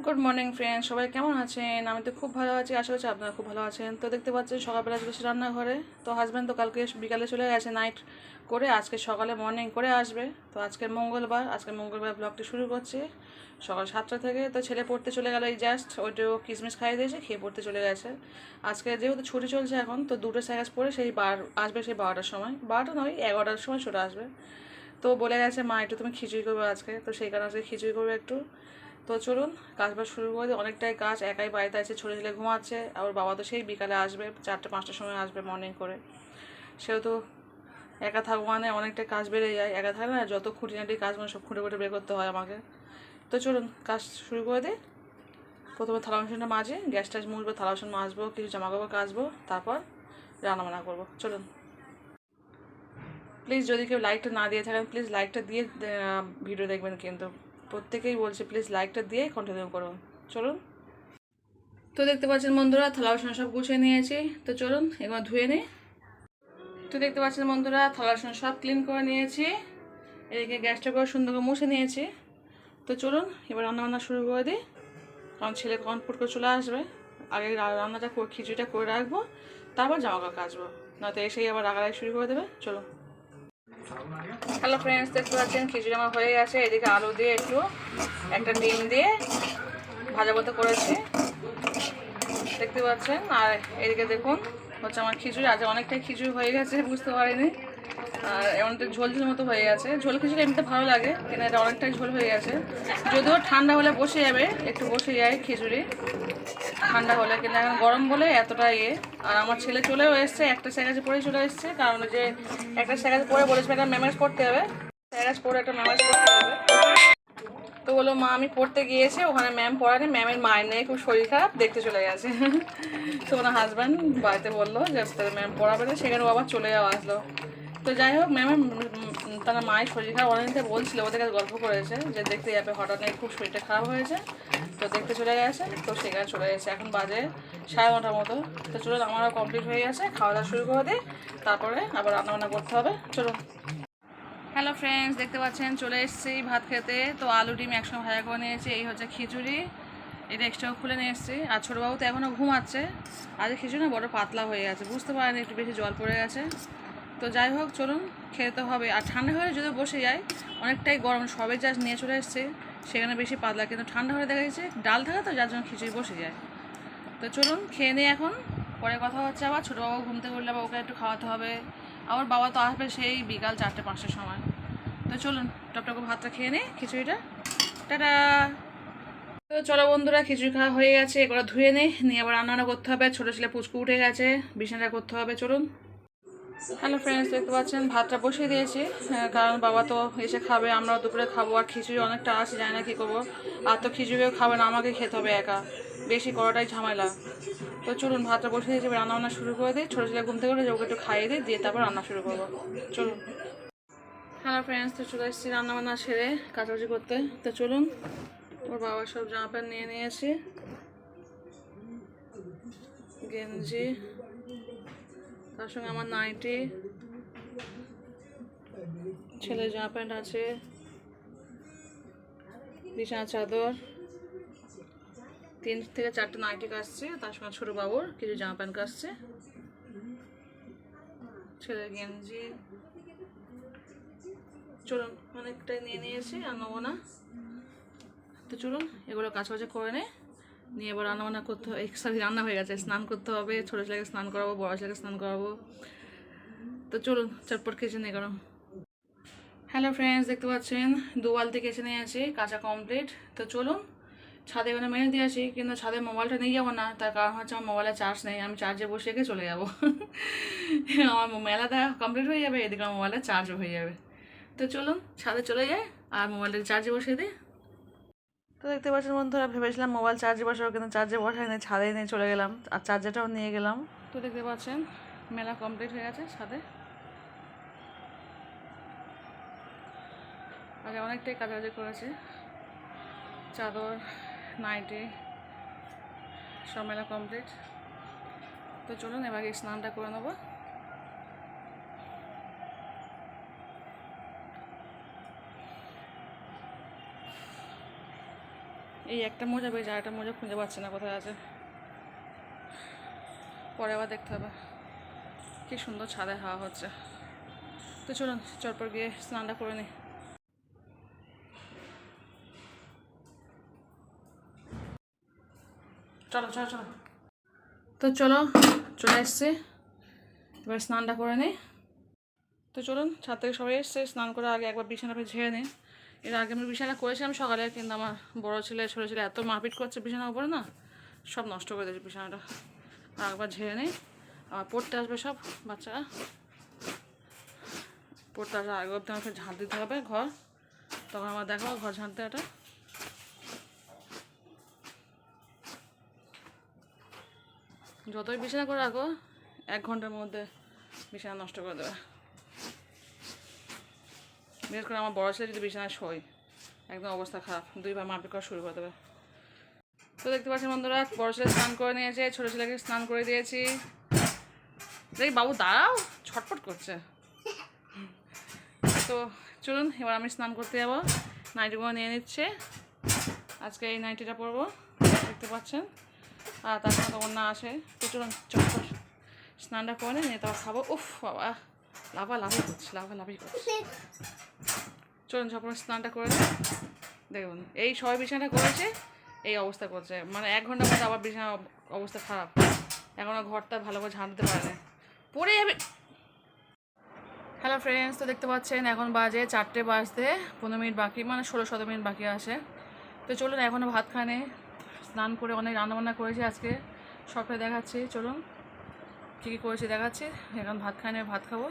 Good morning friend, সবাই কেমন আছেন? আমি তো খুব ভালো আছি, আশা করছি আপনারা খুব ভালো আছেন। তো দেখতে পাচ্ছেন সকালবেলা চলেছে রান্নাঘরে। তো হাজব্যান্ড তো কালকে বিকালে চলে গেছে নাইট করে, আজকে সকালে মর্নিং করে আসবে। তো আজকে মঙ্গলবার ব্লগটি শুরু করছে সকাল 7টা থেকে। তো ছেলে পড়তে চলে গেল, এই জাস্ট ওইটাও কিসমিস খাইয়ে দিয়েছে, খেয়ে পড়তে চলে গেছে। আজকে যেহেতু ছুটি চলছে এখন, তো দুটো স্যাকাস পরে আসবে সেই 12টার সময়, 12টা নয় 11টার সময় চলে আসবে। তো বলে গেছে মা একটু তুমি খিচুড়ি করবে আজকে, তো সেই কারণে আজকে খিচুড়ি করবে একটু। তো চলুন কাজবাজ শুরু করে দিই। অনেকটাই কাজ, একাই বাড়িতে আছে, ছোটো ছেলে ঘুমাচ্ছে, আর বাবা তো সেই বিকালে আসবে, 4টা 5টার সময় আসবে মর্নিং করে। সেহেতু একা থাকবো মানে অনেকটাই কাজ বেড়ে যায়, একা থাকলে না যত খুঁটিনাটি কাজ মানে সব খুঁটে খুঁটে বের করতে হয় আমাকে। তো চলুন কাজ শুরু করে দিই। প্রথমে থালা বাসনটা মাজে, গ্যাস ট্যাস মুছবো, থালা বাসন মাজবো, কিছু জামা কাপড় কাচবো, তারপর রান্নাবান্না করবো। চলুন, প্লিজ যদি কেউ লাইকটা না দিয়ে থাকেন, প্লিজ লাইকটা দিয়ে ভিডিও দেখবেন, কিন্তু প্রত্যেকেই বলছে প্লিজ লাইকটা দিয়ে কন্টিনিউ করুন। চলুন। তো দেখতে পাচ্ছেন বন্ধুরা, থালা বাসন সব গুছিয়ে নিয়েছি। তো চলুন এবার ধুয়ে নিই। তো দেখতে পাচ্ছেন বন্ধুরা, থালা বাসন সব ক্লিন করে নিয়েছি, এদিকে গ্যাসটা করে সুন্দর করে মুছে নিয়েছি। তো চলুন এবার রান্নাবান্না শুরু করে দিই, কারণ ছেলে কখন ফুট করে চলে আসবে। আগে খিচুড়িটা করে রাখবো, তারপর জামা কাপড় কাচবো, নয়তো এসেই আবার রাগারাগি শুরু করে দেবে। চলো। হ্যালো ফ্রেন্ডস, দেখতে পাচ্ছেন খিচুড়ি আমার হয়ে গেছে। এদিকে আলু দিয়ে একটু একটা ডিম দিয়ে ভাজা মতো করেছি, দেখতে পাচ্ছেন। আর এদিকে দেখুন হচ্ছে আমার খিচুড়ি। আজ অনেকটাই খিচুড়ি হয়ে গেছে, বুঝতে পারিনি। আর এমনটা ঝোল ঝোল মতো হয়ে গেছে। ঝোল খিচুড়ি এমনিতে ভালো লাগে, কিন্তু এটা অনেকটাই ঝোল হয়ে গেছে। যদিও ঠান্ডা হলে বসে যাবে, একটু বসে যায় খিচুড়ি ঠান্ডা হলে, কিন্তু এখন গরম বলে এতটা ইয়ে। আর আমার ছেলে চলেও এসছে, একটা স্যাকাজে পরে চলে এসছে, কারণ যে একটা স্যাকাজে পরে বলেছে একটা মেমেজ করতে হবে, স্যাকাজ পরে একটা মেমেজ করতে হবে। তো বললো মা আমি পড়তে গিয়েছি, ওখানে ম্যাম পড়ানি, ম্যামের মায়ের নেই, খুব শরীর খারাপ, দেখতে চলে গেছে। তো ওনার হাজব্যান্ড বাড়িতে বললো যে ম্যাম পড়াবে না, সেখানে ও আবার চলে যাওয়া আসলো। তো যাই হোক, ম্যামের তার মায়ের শরীর খারাপ অনেকদিন বলছিল, ওদের কাছে গল্প করেছে যে দেখতে যাবে, হঠাৎ নাকি খুব শরীরটা খারাপ হয়েছে, তো দেখতে চলে গেছে। তো সেখানে চলে গেছে, এখন বাজে 9:30 মতো। তো চলুন আমারও কমপ্লিট হয়ে গেছে, খাওয়া দাওয়া শুরু করে দিই, তারপরে আবার রান্নাবান্না করতে হবে। চলুন। হ্যালো ফ্রেন্ডস, দেখতে পাচ্ছেন চলে এসেছি ভাত খেতে। তো আলু ডিম একসঙ্গে ভাজা করে নিয়েছি, এই হচ্ছে খিচুড়ি, এটা এক্সট্রা খুলে নিয়ে এসেছি। আর ছোটোবাবু তো এখনও ঘুমাচ্ছে, আজ খিচুড়ি না বড় পাতলা হয়ে গেছে, বুঝতে পারেনি একটু বেশি জল পড়ে গেছে। তো যাই হোক চলুন, খেতে হবে। আর ঠান্ডা হলে যদি বসে যায়, অনেকটাই গরম, সবে জাস্ট নিয়ে চলে এসছে, সেখানে বেশি পাতলা, কিন্তু ঠান্ডা হলে দেখা যাচ্ছে ডাল থাকে, তো যার জন্য খিচুড়ি বসে যায়। তো চলুন খেয়ে নিই এখন, পরে কথা হচ্ছে। আবার ছোটোবাবু ঘুমতে করলে আবার ওকে একটু খাওয়াতে হবে, আবার বাবা তো আসবে সেই বিকাল 4টে 5টার সময়। তো চলুন টপটপ করে ভাতটা খেয়ে নিই, খিচুড়িটা। টাটা। তো চলো বন্ধুরা, খিচুড়ি খাওয়া হয়ে গেছে, এগুলো ধুয়ে নিয়ে আবার রান্না করতে হবে। ছোটো ছেলে পুচকু উঠে গেছে, বিছানাটা করতে হবে। চলুন। হ্যালো ফ্রেন্ডস, দেখতে পাচ্ছেন ভাতটা বসিয়ে দিয়েছি, কারণ বাবা তো এসে খাবে, আমরাও দুপুরে খাবো। আর খিচুড়ি অনেকটা আছে, জানি না কী করবো। আর তো খিচুড়িও খাবে না, আমাকে খেতে হবে একা, বেশি করাটাই ঝামেলা। তো চলুন ভাতটা বসিয়ে দিয়েছি, রান্নাবান্না শুরু করে দিই। ছোটো ছেলে ঘুম থেকে উঠে ওকে একটু খাইয়ে দিই, দিয়ে তারপর রান্না শুরু করবো। চলুন। হ্যালো ফ্রেন্ডস, তো চলে এসেছি রান্নাবান্না সেরে কাচাকুচি করতে। তো চলুন, ওর বাবার সব জামা প্যান্ট নিয়ে নিয়েছি, গেঞ্জি, তার সঙ্গে আমার নাইটি, ছেলের জামা প্যান্ট আছে, বিছানা চাদর, 3 থেকে 4টে নাইটি কাচছে, তার সঙ্গে ছোটো বাবুর কিছু জামা প্যান্ট কাচছে, ছেলের গেঞ্জি। চলুন, অনেকটাই নিয়ে নিয়েছি, আর নেবো না। তো চলুন এগুলো কাছাকাছি করে নিয়ে এবার রান্নাবান্না করতে হবে। সরি, রান্না হয়ে গেছে, স্নান করতে হবে, ছোটো ছেলেকে স্নান করাবো, বড় ছেলেকে স্নান করাবো। তো চলুন চটপট খেয়েছে নিয়ে গেলাম। হ্যালো ফ্রেন্ডস, দেখতে পাচ্ছেন 2 বালতি কেচে নিয়ে আসি, কাঁচা কমপ্লিট। তো চলুন ছাদে এখানে মেরে দিয়ে আসি, কিন্তু ছাদে মোবাইলটা নিয়ে যাবো না, তার কারণ হচ্ছে আমার মোবাইলে চার্জ নেই, আমি চার্জে বসে রেখে চলে যাবো। আমার মেলাটা কমপ্লিট হয়ে যাবে, এদিকে আমার মোবাইলে চার্জও হয়ে যাবে। তো চলুন ছাদে চলে যাই আর মোবাইলটা চার্জে বসিয়ে দিই। তো দেখতে পাচ্ছেন বন্ধুরা, ভেবেছিলাম মোবাইল চার্জে বসাবো, কিন্তু চার্জে বসাই নিয়ে ছাদে নিয়ে চলে গেলাম, আর চার্জারটাও নিয়ে গেলাম। তো দেখতে পাচ্ছেন মেলা কমপ্লিট হয়ে গেছে ছাদে, আগে অনেকটাই কাজাকাজি করেছে, চাদর নাইটি সব মেলা কমপ্লিট। তো চলুন এবার স্নানটা করে নেবো। এই একটা মোজা পেয়েছে, আর একটা মোজা খুঁজে পাচ্ছে না কোথায় আছে, পরে আবার দেখতে হবে। কি সুন্দর ছাদে হাওয়া হচ্ছে। তো চলুন চটপট গিয়ে স্নানটা করে নিই। চলো চলো চলো। তো চলো চলে এসছি, এবার স্নানটা করে নিই। তো চলুন ছাদ থেকে সবাই এসছে, স্নান করে আগে একবার বিছানাটা ঝেড়ে নিই। এর আগে আমি বিছানা করেছিলাম সকালে, কিন্তু আমার বড় ছেলে ছোটো ছেলে এত মারপিট করছে বিছানার উপরে না, সব নষ্ট করে দিয়েছে বিছানাটা। আর একবার ঝেড়ে নিই, আর পড়তে আসবে সব বাচ্চারা, পড়তে আসার আগে অব্দি আমাকে ঝাঁট দিতে হবে ঘর, তখন আমার দেখো ঘর ঝাঁট দেওয়াটা। যতই বিছানা করে রাখো 1 ঘন্টার মধ্যে বিছানা নষ্ট করে দেবে। বিশেষ করে আমার বড় ছেলে যদি বিছানায় শোয় একদম অবস্থা খারাপ, 2 বার মারপিট করা শুরু করে দেবে। তো দেখতে পাচ্ছেন বন্ধুরা, বড় ছেলে স্নান করে নিয়েছে, ছোটো ছেলেকে স্নান করে দিয়েছি। দেখি বাবু দাঁড়াও, ছটফট করছে। তো চলুন এবার আমি স্নান করতে যাবো, নাইটিগুলো নিয়ে নিচ্ছে। আজকে এই নাইটিটা পরবো, দেখতে পাচ্ছেন, আর তার সঙ্গে অন্য আসে। তো চলুন চটপট স্নানটা করে নিয়ে তারপর খাবো। উফ বাবা, লাফালাফি করছে। চলুন ঝপড় স্নানটা করে নিই। দেখুন এই সবাই বিছানাটা করেছে, এই অবস্থা করছে, মানে 1 ঘন্টার মধ্যে আবার বিছানা অবস্থা খারাপ। এখনও ঘরটা ভালো করে ঝাঁট দিতে পারে না, পড়ে যাবে। হ্যালো ফ্রেন্ডস, তো দেখতে পাচ্ছেন এখন বাজে 4টে বাজতে 15 মিনিট বাকি, মানে 16-17 মিনিট বাকি আছে। তো চলুন এখনও ভাত খানে, স্নান করে অনেক রান্নাবান্না করেছি আজকে, সবটাই দেখাচ্ছি। চলুন কী কী করেছি দেখাচ্ছি। এখন ভাত খানে, ভাত খাবো।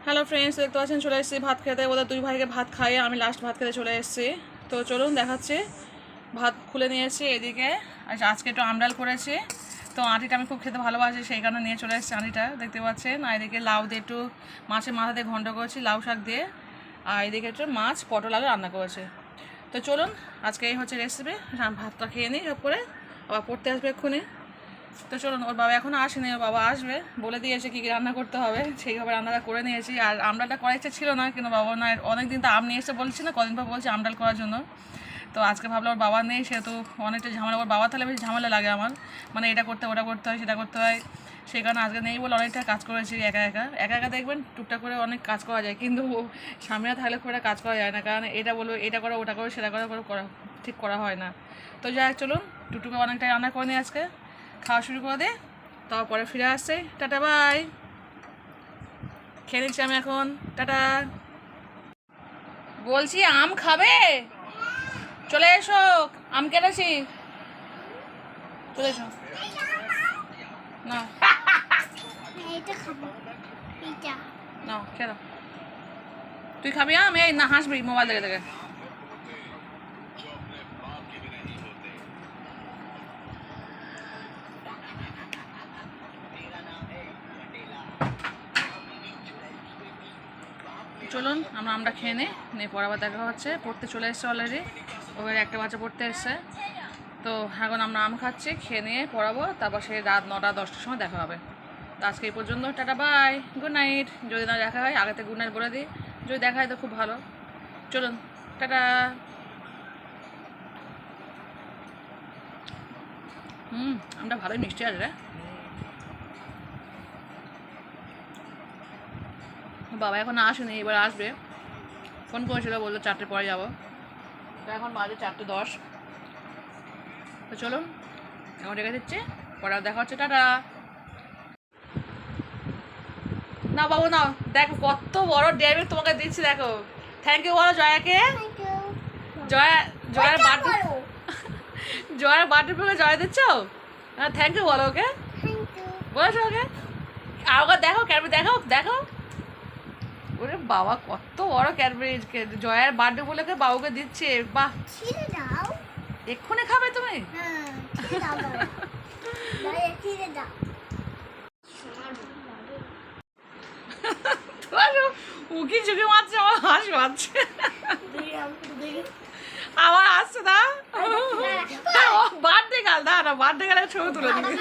হ্যালো ফ্রেন্ডস, দেখতে পাচ্ছেন চলে এসেছি ভাত খেতে। ওদের 2 ভাইকে ভাত খাইয়ে আমি লাস্ট ভাত খেতে চলে এসেছি। তো চলুন দেখাচ্ছি। ভাত খুলে নিয়েছি এদিকে, আজকে একটু আমডাল করেছি। তো আঁটিটা আমি খুব খেতে ভালোবাসি, সেই কারণে নিয়ে চলে এসেছি আঁটিটা, দেখতে পাচ্ছেন। আর এদিকে লাউ দিয়ে একটু মাছের মাথা দিয়ে ঘন্ট করেছি লাউ শাক দিয়ে, আর এদিকে একটু মাছ পটল আলু রান্না করেছে। তো চলুন আজকে এই হচ্ছে রেসিপি। ভাতটা খেয়ে নিই সব করে, আবার পড়তে আসবে এক্ষুনি। তো চলুন, ওর বাবা এখনও আসেনি, ওর বাবা আসবে, বলে দিয়েছে কী কী রান্না করতে হবে, সেইভাবে রান্নাটা করে নিয়েছি। আর আমডালটা করার ইচ্ছা ছিল না, কিন্তু বাবা না, অনেকদিন তো আম নিয়ে এসে বলছি না, কদিন পর বলছি আমডাল করার জন্য। তো আজকে ভাবলাম ওর বাবা নেই, সেহেতু অনেকটা ঝামেলা, ওর বাবা তাহলে বেশি ঝামেলা লাগে আমার, মানে এটা করতে ওটা করতে হয় সেটা করতে হয়, সেই কারণে আজকে নেই বলে অনেকটা কাজ করেছি একা একা। দেখবেন টুকটাক করে অনেক কাজ করা যায়, কিন্তু সামনে থাকলে খুব একটা কাজ করা যায় না, কারণ এটা বলবো এটা করো ওটা করো সেটা করা ঠিক করা হয় না। তো যাই হোক চলুন, টুকটুকে অনেকটাই রান্না করে নিই আজকে, খাওয়া শুরু করে দে, তারপরে ফিরে আসছে। টাটা বাই, খেয়ে নিচ্ছি আমি এখন, টাটা। বলছি আম খাবে, চলে এসো, আম কেটেছি, চলে এসো। না না খেলো, তুই খাবি আম? এই না হাসবি মোবাইল দেখে দেখে। চলুন আমরা খেয়ে নিই, পরে আবার দেখা হচ্ছে। পড়তে চলে এসছে অলরেডি, ওদের একটা বাচ্চা পড়তে এসছে। তো এখন আমরা আম খাচ্ছি, খেয়ে নিয়ে পড়াবো, তারপর সেই রাত 9টা-10টার সময় দেখা হবে। তো আজকে এই পর্যন্ত, টাটা বাই, গুড নাইট। যদি না দেখা হয় আগে থেকে গুড নাইট বলে দিই, যদি দেখা হয় তো খুব ভালো। চলুন টাটা। আমটা ভালোই মিষ্টি আছে রে। বাবা এখন আসেনি, এবার আসবে, ফোন করেছিল, বললো 4টে পরে যাবো। তো এখন বাজে 4:10। তো চলুন এখন রেখে দিচ্ছি, পরে দেখা হচ্ছে, টাটা। না বাবু নাও, দেখো কত বড় ডেয়ারি তোমাকে দিচ্ছি, দেখো। থ্যাংক ইউ বলো জয়াকে। জয়ের বার্থডে পরে জয় দিচ্ছ, হ্যাঁ থ্যাংক ইউ বলো ওকে, বলেছো ওকে। আর ওকে দেখো ক্যাডবেরি, দেখো। ওরে বাবা কত বড় ক্যাডবেরি, জয়ের বার্থডে বলে বাবুকে দিচ্ছে, বাহ। এক্ষুনি খাবে তুমি? উকি ঝুঁকি মারছে, আমার হাসি পাচ্ছে, আবার আসছে না বার্থডে গাল, না বার্থডে গালের ছবি তুলে দিবি।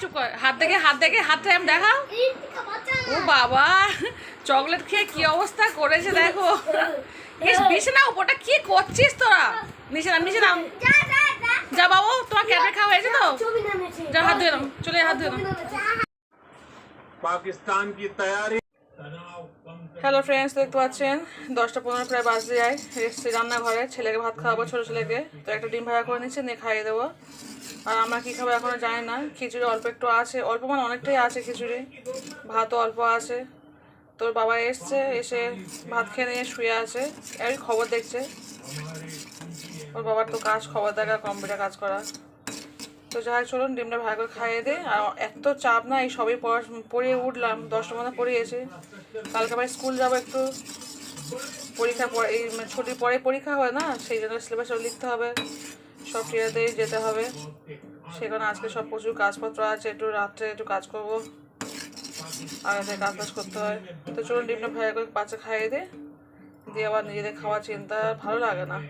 চুপ কর, হাত দেখে হাতটা আমি দেখাও। ও বাবা চকলেট খেয়ে কি অবস্থা করেছে দেখো, নিচে নাও, ওটা কি করছিস তোরা? নিচে নাও, নিচে নাও। যা বাবু, তোমার ক্যাডবেরি খাওয়া হয়েছে তো? যা হাত ধুয়ে নাও, চলে হাত ধুয়ে নাও। पाकिस्तान की तैयारी। হ্যালো ফ্রেন্ডস, দেখতে পাচ্ছেন 10টা 15 প্রায় বাজতে যায়। এসছি রান্নাঘরে, ছেলেকে ভাত খাওয়াবো, ছোটো ছেলেকে। তো একটা ডিম ভাজা করে নিচ্ছে, নিয়ে খাইয়ে দেবো। আর আমরা কী খাবো এখনও জানি না। খিচুড়ি অল্প একটু আছে, অল্প মানে অনেকটাই আছে খিচুড়ি, ভাতও অল্প আছে। তোর বাবা এসছে, এসে ভাত খেয়ে নিয়ে শুয়ে আছে, এই খবর দেখছে। ওর বাবার তো কাজ খবর দেখা, কম্পিউটার কাজ করা। তো যাই হোক, চলুন ডিমটা ভালো করে খাইয়ে দে। আর এত চাপ না, এই সবই পড়িয়ে উঠলাম, 10টার মধ্যে পড়িয়েছি। কালকে আবার স্কুল যাবো, একটু পরীক্ষা পরে, এই ছুটির পরে পরীক্ষা হয় না, সেই জন্য সিলেবাসও লিখতে হবে, সব টিয়াতেই যেতে হবে। সেখানে আজকে সব প্রচুর কাজপত্র আছে, একটু রাত্রে একটু কাজ করবো, আগে থেকে কাজ করতে হয়। তো চলুন ডিমটা ভালো করে বাচ্চা খাইয়ে দে, দিয়ে আবার নিজেদের খাওয়ার চিন্তা ভালো লাগে না।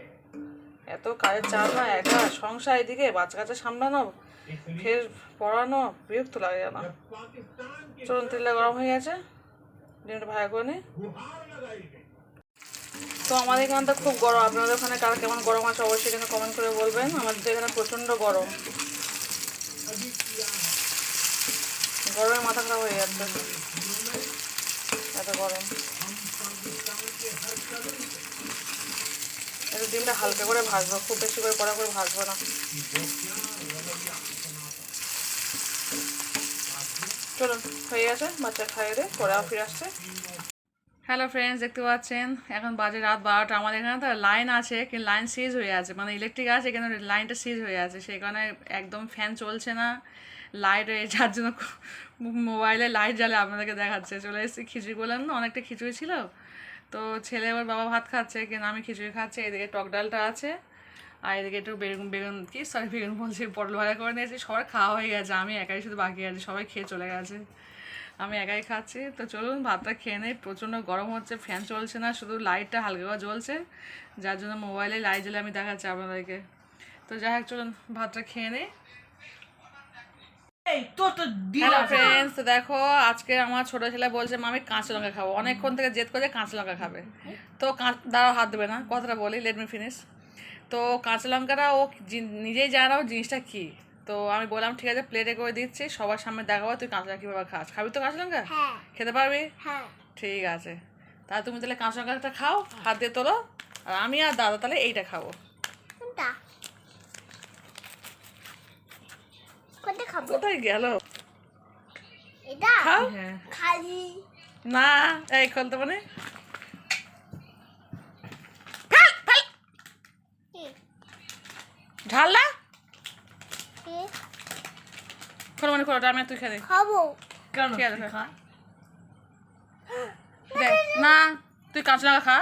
এত কাজের চাপ না, একা সংসার, এদিকে বাচ্চা কাচ্চা সামলানো, ফের পড়ানো, বিরক্ত লাগে না। চলুন, তেলটা গরম হয়ে গেছে, ডিমটা ভাজা করে নিই। তো আমাদের এখানে তো খুব গরম, আপনাদের ওখানে কার কেমন গরম আছে অবশ্যই এখানে কমেন্ট করে বলবেন। আমাদের এখানে প্রচণ্ড গরম, গরমে মাথা খারাপ হয়ে যাচ্ছে, এত গরম। একটু ডিমটা হালকা করে ভাজবো, খুব বেশি করে কড়া করে ভাজবো না। চলুন, হয়ে গেছে, বাচ্চা খাইয়ে দে, পরে আবার ফিরে আসছে। হ্যালো ফ্রেন্ডস, দেখতে পাচ্ছেন এখন বাজে রাত 12টা। আমাদের এখানে তো লাইন আছে, কিন্তু লাইন সিজ হয়ে আছে, মানে ইলেকট্রিক আছে কিন্তু লাইনটা সিজ হয়ে আছে। সেই কারণে একদম ফ্যান চলছে না, লাইট, যার জন্য মোবাইলে লাইট জ্বালে আপনাদেরকে দেখাচ্ছে। চলে এসেছি, খিচুড়ি বললাম না, অনেকটা খিচুড়ি ছিল। তো ছেলে ওর বাবা ভাত খাচ্ছে, কিন্তু আমি খিচুড়ি খাচ্ছি। এদিকে টক ডালটা আছে, আর এদিকে একটু বেগুন বলছি, পটল ভাজা করে নিয়েছি। সবার খাওয়া হয়ে গেছে, আমি একাই শুধু বাকি আছি, সবাই খেয়ে চলে গেছে, আমি একাই খাচ্ছি। তো চলুন ভাতটা খেয়ে নেই, প্রচণ্ড গরম হচ্ছে, ফ্যান চলছে না, শুধু লাইটটা হালকা করে জ্বলছে, যার জন্য মোবাইলে লাইট জ্বলে আমি দেখাচ্ছি আপনাদেরকে। তো যাই হোক, চলুন ভাতটা খেয়ে নেই। হ্যালো ফ্রেন্ডস, দেখো আজকে আমার ছোটো ছেলে বলছে আমি কাঁচা লঙ্কা খাবো, অনেকক্ষণ থেকে জেদ করে কাঁচা লঙ্কা খাবে। তো দাঁড়াও, হাত দেবে না, কথাটা বলি, লেট মি ফিনিশ। তো কাঁচা লঙ্কাটা ও নিজেই জানে না ও জিনিসটা কী। তো আমি বললাম ঠিক আছে, প্লেটে করে দিচ্ছি, সবার সামনে দেখাবো তুই কাঁচা লঙ্কা কীভাবে খাস। খাবি তো কাঁচা লঙ্কা? খেতে পারবি? ঠিক আছে, তাহলে তুমি তাহলে কাঁচা লঙ্কাটা খাও, হাত দিয়ে তোলো। আর আমি আর দাদা তাহলে এইটা খাবো। কোথায় গেল? খাও না, এই খোলতে মানে ঝাল না, খোলো মানে খোলো, আমি তুই খেয়ে খাবো না, তুই কাঁচা লঙ্কা খা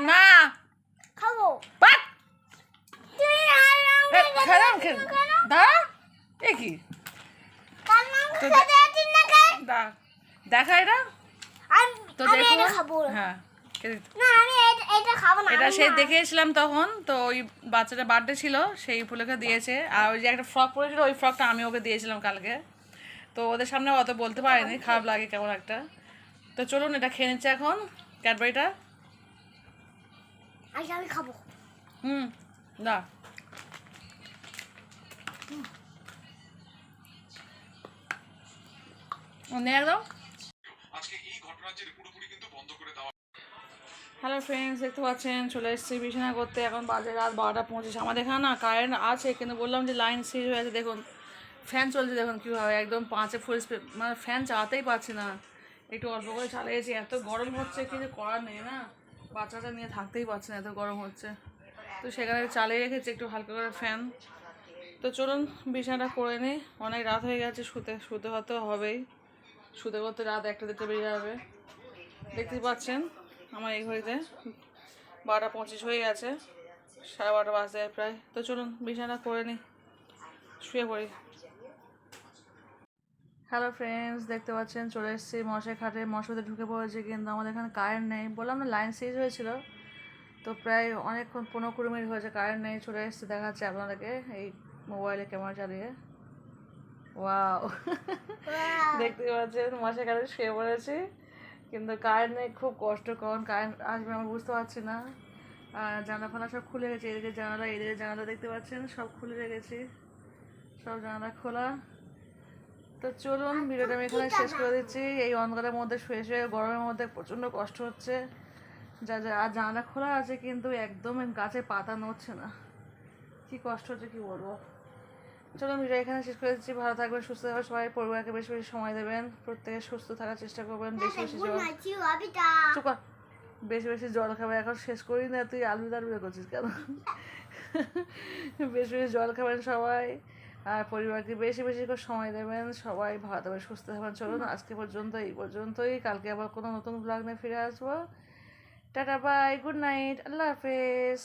না, খাবো দাঁড়া, এ কি দেখা এটা? তো দেখো, হ্যাঁ এটা সেই দেখেছিলাম তখন, তো ওই বাচ্চাটা বার্থডে ছিল, সেই উপলক্ষে দিয়েছে। আর ওই যে একটা ফ্রক পরেছিল, ওই ফ্রকটা আমি ওকে দিয়েছিলাম কালকে। তো ওদের সামনে অত বলতে পারিনি, খারাপ লাগে কেমন একটা। তো চলুন এটা খেয়ে নিচ্ছে এখন, ক্যাডবেরিটা। আমি খাবো। না একদম। হ্যালো ফ্রেন্ডস, দেখতে পাচ্ছেন চলে এসেছি বিছানা করতে, এখন বাজে রাত 12টা 25। আমাদের এখানে না কারেন্ট আছে, কিন্তু বললাম যে লাইন সিজ হয়ে আছে। দেখুন ফ্যান চলছে, দেখুন কীভাবে একদম 5-এ ফুল স্পিড, মানে ফ্যান চালাতেই পারছি না, একটু অল্প করে চালিয়েছি। এত গরম হচ্ছে, কিছু করার নেই না, বাচ্চাটা নিয়ে থাকতেই পারছে না, এত গরম হচ্ছে। তো সেখানে চালিয়ে রেখেছি একটু হালকা করে ফ্যান। তো চলুন বিছানাটা করে নিই, অনেক রাত হয়ে গেছে, শুতে হতে হবেই, শুতে করতে রাত 1টা 2টা বেজে যাবে। দেখতেই পাচ্ছেন আমার এই ঘড়িতে 12টা 25 হয়ে গেছে, 12:30 বাজে প্রায়। তো চলুন বিছানা করে নিই, শুয়ে পড়ি। হ্যালো ফ্রেন্ডস, দেখতে পাচ্ছেন চলে এসেছি মশাই খাটে, মশাতে ঢুকে পড়েছে, কিন্তু আমাদের এখানে কারেন্ট নেই। বললাম না লাইন সিজ হয়েছিল, তো প্রায় অনেকক্ষণ 15-20 মিনিট হয়েছে কারেন্ট নেই। চলে এসেছি, দেখাচ্ছে আপনাদেরকে এই মোবাইলে ক্যামেরা চালিয়ে। ওয়াও দেখতে পাচ্ছেন মশাই খাটে শুয়ে পড়েছি, কিন্তু কারেন্ট নেই, খুব কষ্ট, কারণ কারেন্ট আসবে আমরা বুঝতে পারছি না। আর জানলা ফানা সব খুলে গেছে, এদিকে জানালা, এদিকে জানালা দেখতে পাচ্ছেন সব খুলে রেখেছি, সব জানালা খোলা। তো চলুন ভিডিওটা আমি এখানে শেষ করে দিচ্ছি। এই অন্ধকারের মধ্যে শুয়ে শুয়ে গরমের মধ্যে প্রচণ্ড কষ্ট হচ্ছে, আর জানালা খোলা আছে কিন্তু একদম গাছে পাতা নড়ছে না, কী কষ্ট হচ্ছে কী বলবো। চলুন ভিডিও এখানে শেষ করে দিচ্ছি। ভালো থাকবেন, সুস্থ থাকবেন, সবাই পরিবারকে বেশি বেশি সময় দেবেন, প্রত্যেকে সুস্থ থাকার চেষ্টা করবেন, বেশি বেশি জল চুপা বেশি বেশি জল খাবেন। এখন শেষ করি না, তুই আলবিদা আলবিদা করছিস কেন? বেশি বেশি জল খাবেন সবাই, আর পরিবারকে বেশি বেশি করে সময় দেবেন, সবাই ভালো থাকবেন, সুস্থ থাকবেন। চলুন আজকে পর্যন্ত এই পর্যন্তই, কালকে আবার কোনো নতুন ব্লগ নিয়ে ফিরে আসবো। টাটা বাই, গুড নাইট, আল্লাহ হাফেজ।